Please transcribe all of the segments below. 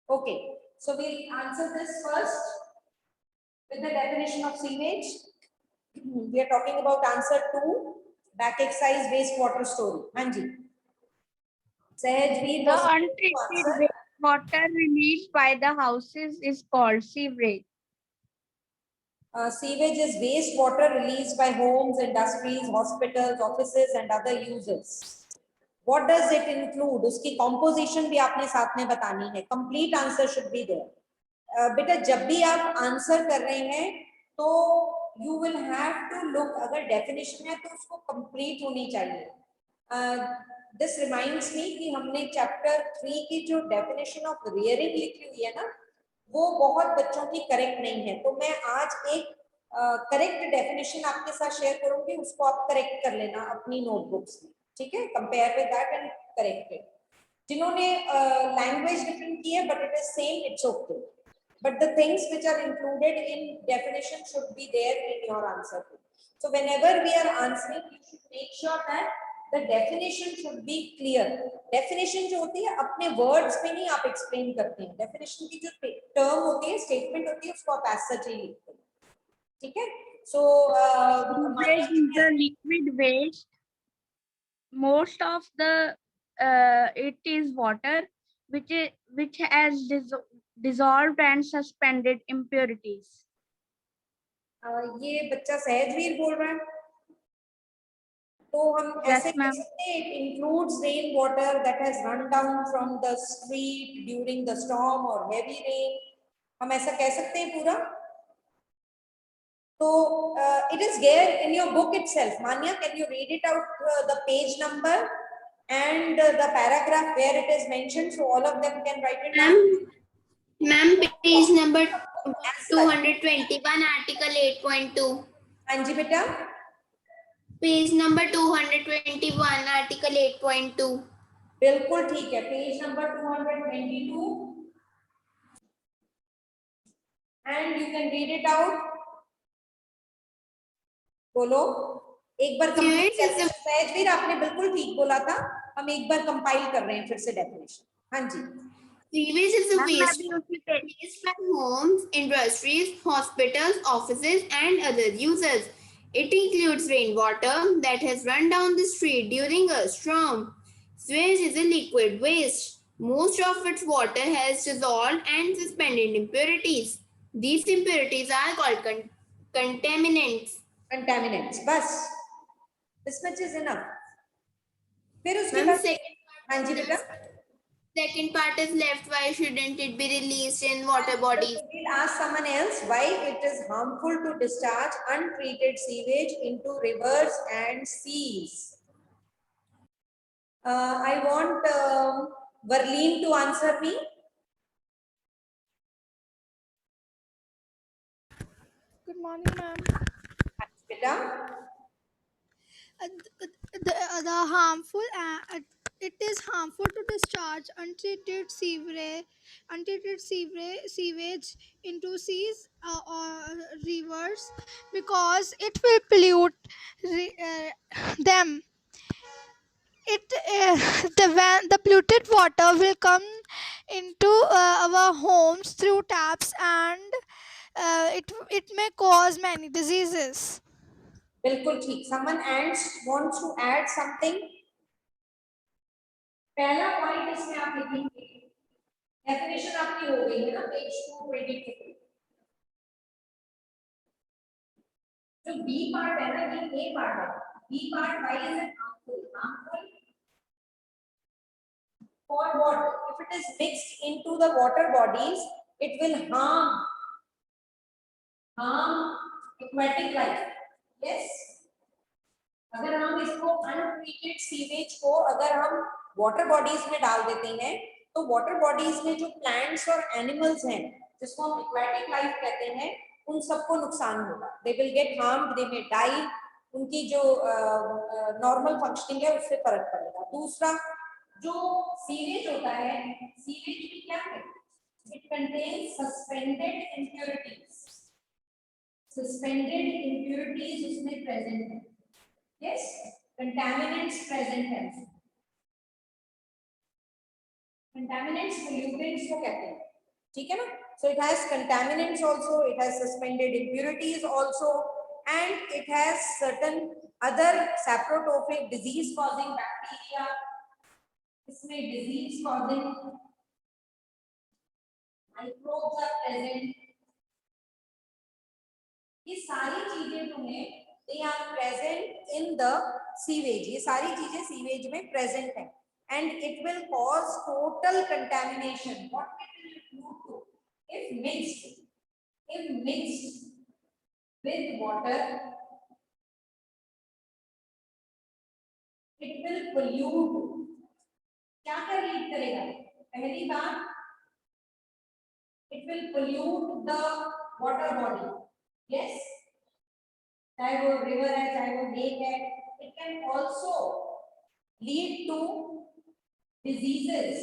Okay, so we'll answer this first with the definition of sewage. We are talking about answer 2, back exercise wastewater story. Hanji. Sahajveer The was untreated wastewater released by the houses is called sewerage. Sewage is wastewater released by homes, industries, hospitals, offices and other users. What does it include? उसकी composition भी आपने साथ में बतानी है. Complete answer should be there. बेटा जब भी आप आंसर कर रहे हैं तो you will have to look, अगर definition है तो उसको complete होनी चाहिए. This reminds me कि हमने chapter 3 की जो definition of rearing लिखी हुई है ना, वो बहुत बच्चों की करेक्ट नहीं है. तो मैं आज एक करेक्ट डेफिनेशन आपके साथ शेयर करूंगी, उसको आप करेक्ट कर लेना अपनी नोटबुक्स में. ठीक है, compare with that and correct it. जिन्होंने लैंग्वेज डिफरेंट की है but it is same, it's okay, but the things which are included in definition should be there in your answer. So whenever we are answering, you should make sure that the definition should be clear. Definition जो होती है अपने words में नहीं आप explain करते हैं. Definition की जो term होती है, statement होती है, उसको आप as such ही लिखते हैं. ठीक है? So Sewage is a liquid waste. Most of the it is water which has dissolved and suspended impurities. ये बच्चा सहजवीर बोल रहा है, तो हम ऐसे कह सकते हैं it includes rain water that has run down from the street during the storm or heavy rain. हम ऐसा कह सकते हैं पूरा. तो it is there in your book itself. Manya, can you read it out, the page number and the paragraph where it is mentioned, so all of them can write it down. Ma'am, page number 221, article 8.2. हाँ जी बेटा. Page number 221, article 8.2. बिल्कुल ठीक है. Page number 222 and you can read it out. बोलो एक बार. सहजवीर आपने बिल्कुल ठीक बोला था, हम एक बार कंपाइल कर रहे हैं फिर से डेफिनेशन. हाँ जी. Sewage is a waste released by homes, industries, hospitals, offices, and other users. It includes rainwater that has run down the street during a storm. Sewage is a liquid waste. Most of its water has dissolved and suspended impurities. These impurities are called contaminants. Contaminants. बस this much is enough. फिर उसके बाद हाँ जी बेटा. Second part is left. Why shouldn't it be released in water bodies? We'll ask someone else why it is harmful to discharge untreated sewage into rivers and seas. I want Verleen to answer me. Good morning, ma'am. Beta. The harmful it is harmful to discharge untreated sewage into seas or rivers because it will pollute them. The polluted water will come into our homes through taps, and it may cause many diseases. बिल्कुल ठीक. Someone else wants to add something. पहला point इसमें आप लिखेंगे, definition आपकी हो गई है ना, पेज 222. जो बी पार्ट है ना, ये ए पार्ट है. B part why is harmful for what? If it is mixed into the water bodies, it will harm aquatic life. Yes. अगर हम इसको अनट्रीटेड सीवेज को अगर हम वाटर बॉडीज में डाल देते हैं तो वाटर बॉडीज में जो प्लांट्स और एनिमल्स हैं जिसको हम एक्वेटिक लाइफ कहते हैं, उन सबको नुकसान होगा. They will get harmed, they may die. उनकी जो नॉर्मल फंक्शनिंग है उससे फर्क पड़ेगा. दूसरा, जो सीवेज होता है, सीवेज में क्या है? It contains suspended impurities. Suspended impurities उसमें प्रेजेंट है. Yes, contaminants present है. Contaminants, pollutants को कहते हैं. ठीक है ना? So it has contaminants also, it has suspended impurities also, and it has certain other saprotrophic disease causing bacteria. इसमें disease causing microbes are present. ये सारी चीजें जो हैं they are present in the sewage. ये सारी चीजें सीवेज में present है, and it will cause total contamination. What it will include to? If mixed with water, it will pollute. क्या कर लीड करेगा? पहली बात, it will pollute the water body. Yes, चाहे वो river है, चाहे वो lake है. It can also lead to diseases.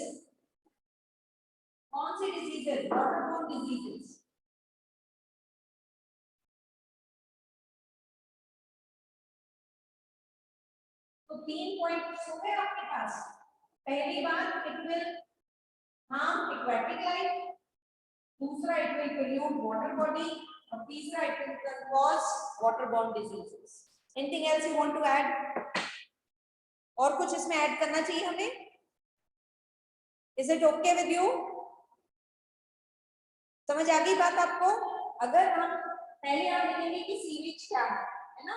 कौन से diseases? Waterborne diseases. तो 3 पॉइंट्स हो गए आपके पास. पहली बात, it will harm aquatic life. दूसरा, it will pollute water body. और तीसरा, it will cause waterborne diseases. Anything else you want to add? और कुछ इसमें ऐड करना चाहिए हमें? Is it okay with you? समझ आ गई बात आपको? अगर हम पहले आप देखेंगे कि सीवेज क्या है ना?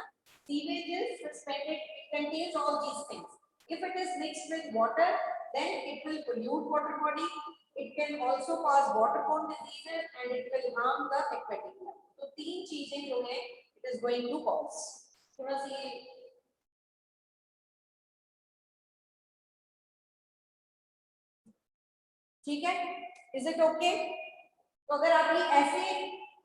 Sewage is suspended, it contains all these things. If it is mixed with water, then it will pollute water body. It can also cause waterborne diseases and it will harm the aquatic life. तो तीन चीजें जो है it is going to cause. थोड़ा सी ठीक है? Is it okay? तो अगर आप ये ऐसे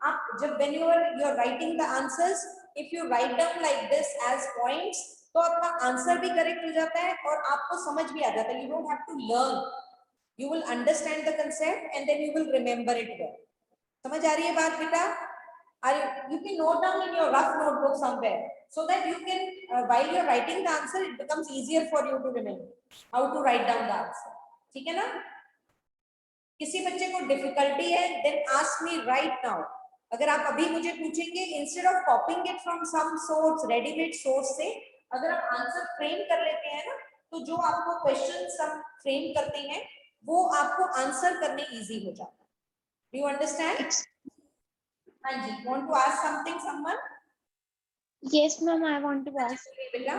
आप जब when you are writing the answers, if you write down like this as points, तो आपका आंसर भी करेक्ट हो जाता है और आपको समझ भी आ जाता है. You don't have to learn. You will understand the concept and then you will remember it well. समझ आ रही है बात बेटा? You can note down in your rough notebook somewhere so that you can while you are writing the answer it becomes easier for you to remember how to write down the answer. ठीक है ना? किसी बच्चे को difficulty है then ask me right now. अगर आप अभी मुझे पूछेंगे instead of copying it from some source, ready-made source से अगर आप आंसर फ्रेम कर लेते हैं ना, तो जो आपको क्वेश्चन सब फ्रेम करते हैं वो आपको आंसर करने इजी हो जाता है. Do you understand? हाँ जी. Want to ask something, someone? Yes, ma'am, I want to ask. बेटा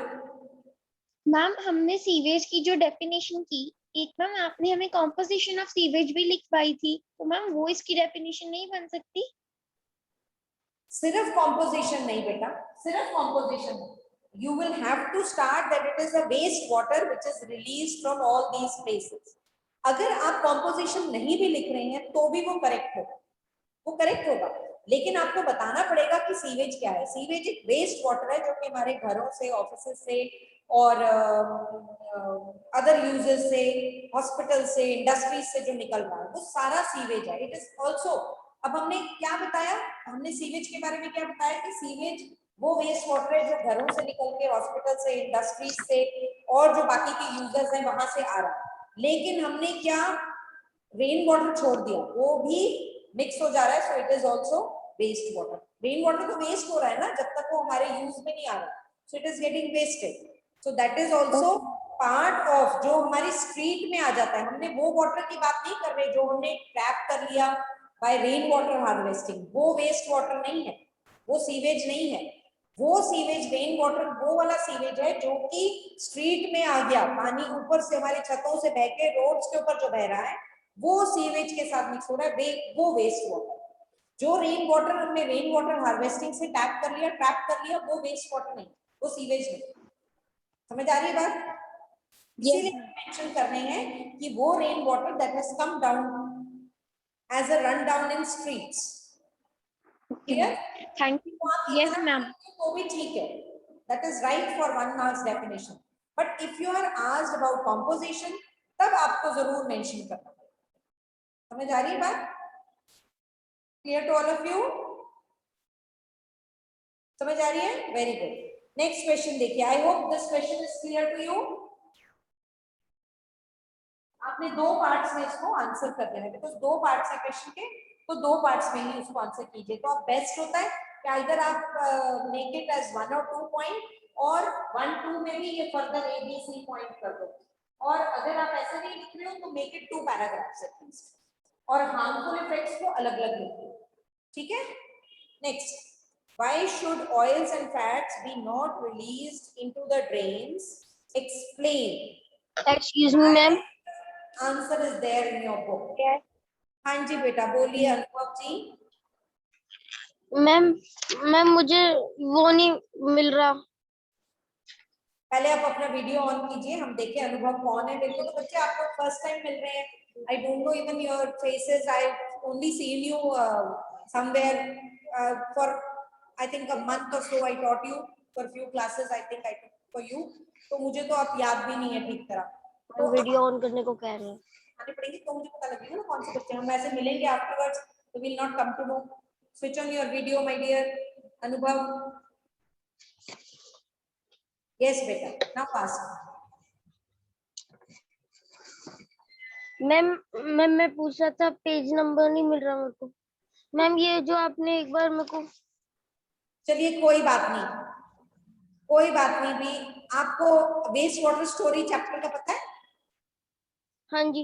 मैम, हमने सीवेज की जो डेफिनेशन की, एक मैम आपने हमें कॉम्पोजिशन ऑफ सीवेज भी लिखवाई थी, तो मैम वो इसकी डेफिनेशन नहीं बन सकती? सिर्फ कॉम्पोजिशन नहीं बेटा, सिर्फ composition. You will have to start that it is a waste water which is released from all these places. अगर आप कॉम्पोजिशन नहीं भी लिख रहे हैं तो भी वो करेक्ट होगा, वो करेक्ट होगा. लेकिन आपको बताना पड़ेगा कि सीवेज क्या है. सीवेज एक वेस्ट वाटर है जो कि हमारे घरों से, ऑफिस से और अदर यूजेस से, हॉस्पिटल से, इंडस्ट्रीज से जो निकल रहा है वो सारा सीवेज है. It is also. अब हमने क्या बताया? हमने सीवेज के बारे में क्या बताया कि सीवेज वो वेस्ट वाटर है जो घरों से निकल के हॉस्पिटल से, इंडस्ट्रीज से और जो बाकी के यूजर्स हैं वहां से आ रहा है. लेकिन हमने क्या रेन वाटर छोड़ दिया, वो भी मिक्स हो जा रहा है. So it is also waste water. Rain water तो वेस्ट हो रहा है ना जब तक वो हमारे यूज में नहीं आ रहा. So it is getting wasted. So that is also part of जो हमारी स्ट्रीट में आ जाता है. हमने वो वाटर की बात नहीं कर रहे जो हमने ट्रैप कर लिया बाय रेन वाटर हार्वेस्टिंग. वो वेस्ट वाटर नहीं है, वो सीवेज नहीं है. वो सीवेज रेन वाटर वो वाला सीवेज है जो कि स्ट्रीट में आ गया, पानी ऊपर से हमारी छतों से बह के रोड्स के ऊपर जो बह रहा है वो सीवेज के साथ मिक्स हो रहा है. वो वेस्ट वाटर. जो रेन वाटर हमने रेन वाटर हार्वेस्टिंग से टैप कर लिया, ट्रैप कर लिया, वो वेस्ट वाटर नहीं, वो सीवेज नहीं. समझ आ रही है बात? इसीलिए मेंशन कर रहे हैं कि वो rain water that has come down as a run down in streets. Clear? Thank you. Yes ma'am. तो भी ठीक है. That is right for 1 marks definition. But if you are asked about composition तब आपको जरूर मेंशन करना पड़ेगा. समझ आ रही है बात? Clear to all of you? समझ आ रही है? Very good. नेक्स्ट क्वेश्चन देखिए. I hope this question is clear to you. आपने 2 पार्ट्स में इसको आंसर कर देना है, बिकॉज 2 पार्ट्स है क्वेश्चन के, तो 2 पार्ट्स में ही उसको आंसर कीजिए। तो आप बेस्ट होता है कि इधर आप मेक इट एज 1 और 2 पॉइंट, और 1 2 में भी ये further A B C point कर दो, और अगर आप ऐसा नहीं लिख रहे हो तो मेक इट 2 पैराग्राफ्स एटलीस्ट, और हार्मफुल इफेक्ट्स को अलग अलग लिखो, ठीक है। Next, why should oils and fats be not released into the drains? Explain. Excuse me, ma'am. Answer is there in your book. Yes. हाँ जी बेटा बोलिए अनुभव जी। मैम मैम मुझे वो नहीं मिल रहा। पहले आप अपना वीडियो ऑन कीजिए, हम देखें अनुभव कौन है। देखो तो बच्चे आपको फर्स्ट टाइम मिल रहे हैं, I don't know even your faces, I only seen you somewhere for I think a month or so, I taught you for few classes, I think I taught for you, तो मुझे तो आप याद भी नहीं है ठीक तरह, तो वीडियो ऑन करने को कह रहे हैं। आने पड़ेंगे तो मुझे पता लगेगा ना कौन से बच्चे। हम ऐसे मिलेंगे आफ्टरवर्ड्स तो will not come to know. Switch on your video my dear Anubhav. Yes बेटा, नाउ पास। मैम मैं पूछ रहा था, पेज नंबर नहीं मिल रहा मेरे को। मैम ये जो आपने एक बार मेरे को, चलिए कोई बात नहीं, कोई बात नहीं भी। आपको वेस्ट वाटर स्टोरी चैप्टर का पता है? हाँ जी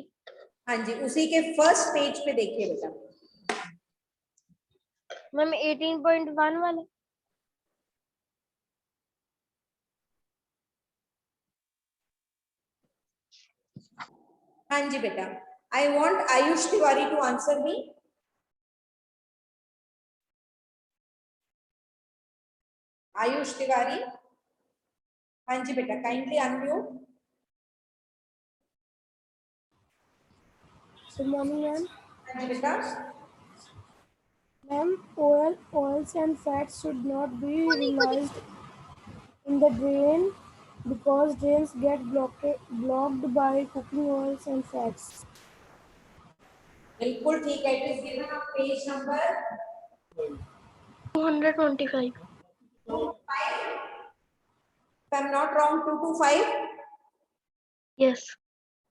हाँ जी, उसी के फर्स्ट पेज पे देखिए बेटा। मैम 18.1 वाले। हाँ जी बेटा, I want Ayush Tiwari to answer me. Ayush Tiwari, हाँ जी बेटा, काइंडली अनम्यूट। मैम हाँ जी बेटा, ma'am oils and fats should not be released in the drain because drains get blocked by cooking oils and fats. बिल्कुल ठीक है। It is given on page number 225। 225, if I'm not wrong, 225. Yes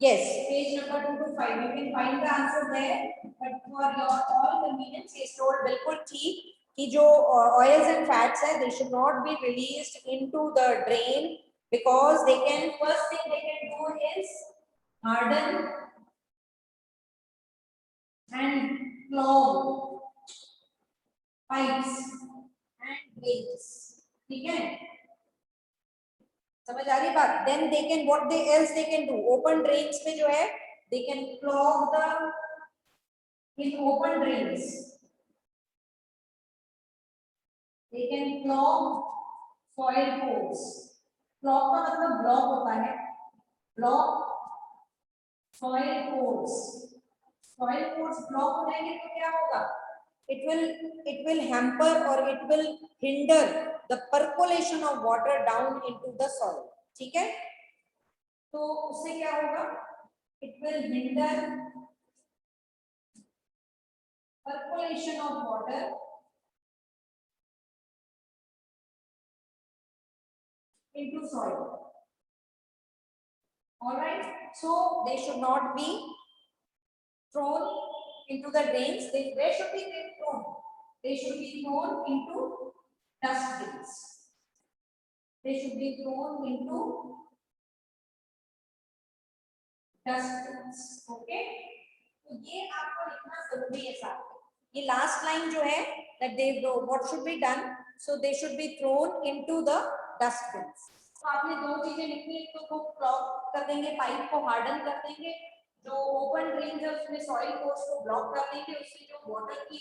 Yes, page number 225. You can find the answer there. But for your all convenience, he is told बिल्कुल ठीक कि जो oils and fats है, they should not be released into the drain because they can, first thing they can do is harden and clog pipes and drains. ठीक है? समझ आ रही बात? Then they can, what they else they can do? Open drains में जो है, they can clog the, in open drains they can clog soil pores. Clog का मतलब block होता है, block soil pores. Soil pores block हो जाएंगे तो क्या होगा? It will hamper or it will hinder the percolation of water down into the soil. ठीक है? तो उससे क्या होगा? It will hinder percolation of water into soil. All right. So they should not be thrown into the drains. Where should be they thrown? They should be thrown into dustbins. They should be thrown into dustbins. Okay. तो ये आपको लिखना जरूरी है साथ में। ये last line जो है that they what should be done, so they should be thrown into the dustbins. तो आपने दो चीजें लिखनी है, तो वो ब्लॉक कर देंगे, पाइप को हार्डन कर देंगे, जो ओपन ड्रेन है उसमें सॉइल कोर्स को ब्लॉक कर देंगे, उससे जो वाटर की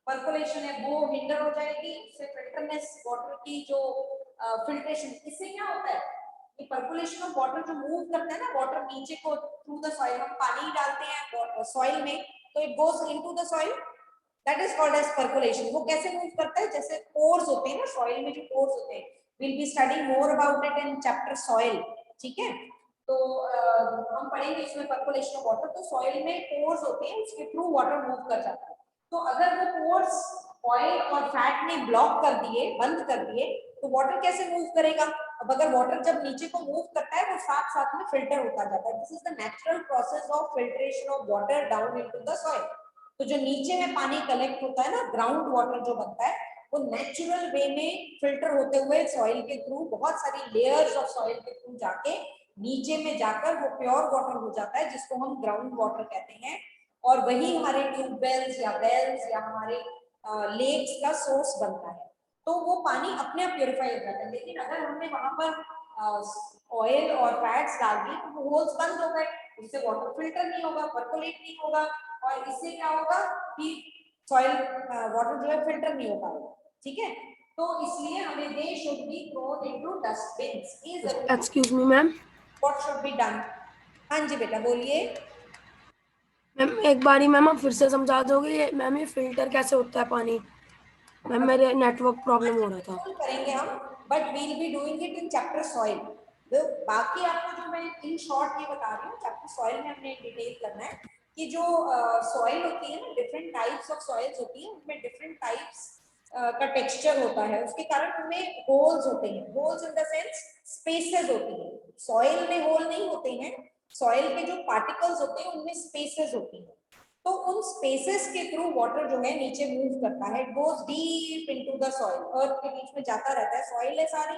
पर्कुलेशन है वो हिंडर हो जाएगी, उससे फिल्टरनेस वाटर की जो फिल्ट्रेशन, इससे क्या होता है कि पर्कुलेशन ऑफ वाटर जो मूव करता है ना, वाटर नीचे को थ्रू द सॉइल, हम पानी डालते हैं सॉइल में तो it goes into the soil, that is called as percolation. वो कैसे मूव करता है? जैसे पोर्स होते हैं ना सॉइल में, जो पोर्स होते हैं, will be studying more about it in chapter soil. ठीक है, तो हम पढ़ेंगे इसमें पर्कुलेशन ऑफ वाटर। तो सॉइल में पोर्स होते हैं, उसके थ्रू वाटर मूव कर जाता है। तो अगर वो पोर्स ऑयल और फैट ने ब्लॉक कर दिए, बंद कर दिए, तो वाटर कैसे मूव करेगा? अब अगर वाटर जब नीचे को मूव करता है वो साथ साथ में फिल्टर होता जाता है. This is the natural process of filtration of water down into the soil. तो जो नीचे में पानी कलेक्ट होता है ना, ग्राउंड वाटर जो बनता है, वो नेचुरल वे में फिल्टर होते हुए सॉइल के थ्रू, बहुत सारी लेयर्स ऑफ सॉइल के थ्रू जाके नीचे में जाकर वो प्योर वाटर हो जाता है, जिसको हम ग्राउंड वाटर कहते हैं. और वही हमारे ट्यूबवेल्स या वेल्स या हमारे लेक्स का सोर्स बनता है. तो वो पानी अपने आप प्योरीफाई हो जाता है. लेकिन अगर हमने वहां पर ऑयल और फैट्स डाल दी तो वो होल्स बंद हो गए, उससे वाटर फिल्टर नहीं होगा, पर्कोलेट नहीं होगा, और इससे क्या होगा कि सॉइल वाटर जो है फिल्टर नहीं हो पाएगा. ठीक है, तो इसलिए हमें they should be thrown into dustbins. Excuse me ma'am. What should be done? हाँ जी बेटा बोलिए. मैम एक बारी मैम आप फिर से समझा दोगे मैम, ये फिल्टर कैसे होता है पानी? मैम मेरे नेटवर्क प्रॉब्लम हो रहा था. करेंगे हम, but we will be doing it in chapter soil. बाकी आपको जो मैं इन शॉर्ट ये बता रही हूँ, चैप्टर सॉइल में हमने डिटेल करना है कि जो सॉइल होती है ना, डिफरेंट टाइप्स ऑफ सॉइल्स होती है, उनमें डिफरेंट टाइप्स का टेक्सचर होता है. उसके कारण उनमें होल्स होते हैं. Holes in the sense spaces होती है. सॉइल में होल नहीं होते हैं, सॉइल के जो पार्टिकल्स होते हैं उनमें स्पेसेस होती है. तो उन स्पेसेस के थ्रू वाटर जो है नीचे मूव करता है. It goes deep into the soil. Earth के बीच में जाता रहता है. सॉइल है सारी,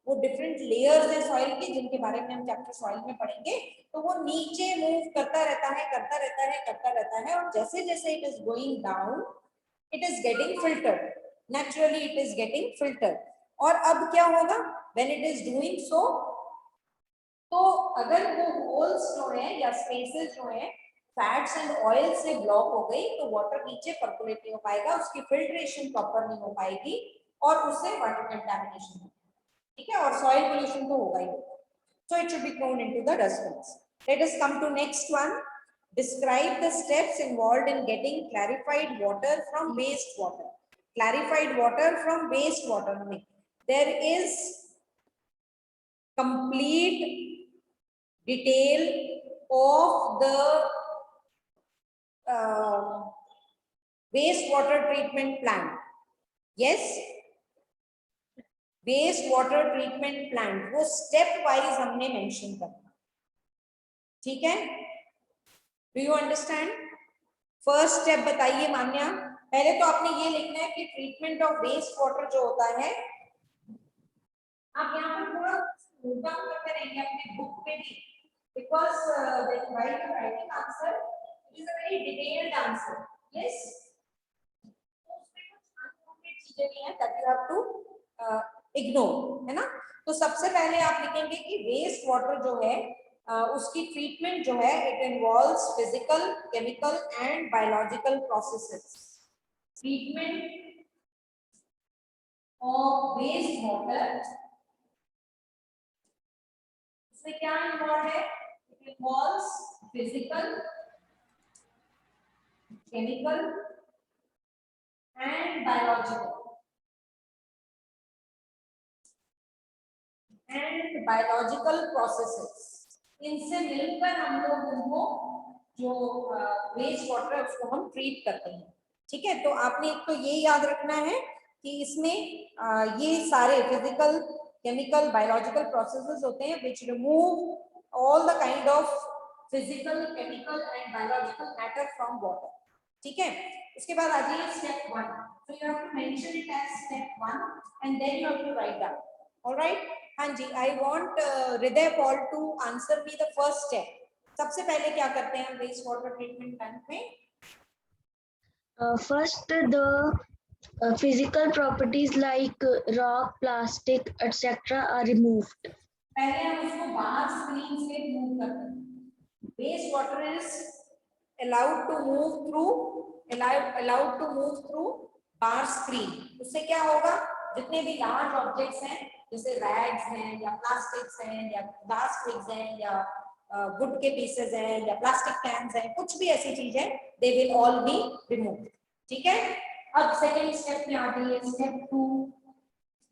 वो डिफरेंट लेयर्स है सॉइल के, जिनके बारे में हम चैप्टर सॉइल में पढ़ेंगे. तो वो नीचे मूव करता रहता है, करता रहता है, करता रहता है, और जैसे जैसे it is going down it is getting filtered. Naturally it is getting filtered. और अब क्या होगा when it is doing so, तो अगर वो होल्स जो है या स्पेसेस जो है फैट्स एंड ऑयल से ब्लॉक हो गई तो वाटर नीचे पर्कुलेट नहीं हो पाएगा, उसकी फिल्ट्रेशन प्रॉपर नहीं हो पाएगी, और उससे वाटर कंटामिनेशन होगा. ठीक है, और सॉइल पोल्यूशन तो होगा ही. So it should be thrown into the dustbins. Let us come to next one. Describe the steps involved in getting clarified water from wastewater. Clarified water from wastewater. There is complete detail of the wastewater treatment plant. Yes, wastewater treatment plant वो step wise हमने mention करना. ठीक है, do you understand? First step बताइए मान्या. पहले तो आपने ये लिखना है कि ट्रीटमेंट ऑफ वेस्ट वाटर जो होता है, आप यहाँ पर थोड़ा नोट डाउन करते रहेंगे अपने बुक में भी, because while you writing answer it is a very detailed answer. Yes, उसमें कुछ अननोटेड चीजें भी हैं that you have to ignore, है ना. तो सबसे पहले आप लिखेंगे कि वेस्ट वाटर जो है उसकी ट्रीटमेंट जो है it involves physical, chemical and biological processes. Treatment of waste water, इसमें क्या इन्वॉल्व है? It involves physical, chemical and biological processes. इनसे मिलकर हम लोग उनको जो वेस्ट वाटर है उसको हम ट्रीट करते हैं. ठीक है, तो आपने एक तो ये याद रखना है कि इसमें ये सारे फिजिकल, केमिकल, बायोलॉजिकल प्रोसेसेस होते हैं which remove all the kind of physical, chemical and biological matter from water. ठीक है, उसके बाद आ जाइए step 1. so you have to mention it as step 1 and then you have to write down. all right, हाँ जी, I want Hriday Paul to answer me the first step. सबसे पहले क्या करते हैं वेस्ट वाटर ट्रीटमेंट प्लांट में? First, the physical properties like rock, plastic, etc. are removed. पहले हम उसको बाहर स्क्रीन से मूव करते हैं. Waste water is allowed to move through bar screen. उससे क्या होगा, जितने भी लार्ज ऑब्जेक्ट्स हैं जैसे रैग्स हैं या प्लास्टिक्स हैं या ग्लास ट्विग्स हैं या वुड के पीसेस हैं या प्लास्टिक कैन्स हैं, कुछ भी ऐसी चीज है, they will all be removed. ठीक है, अब सेकंड स्टेप में आ जाइए, स्टेप 2.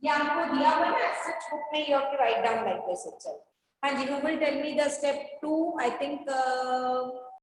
ये आपको दिया हुआ है ना सच बुक में, you have to write down like this itself. हाँ जी, who will tell me the step 2? I think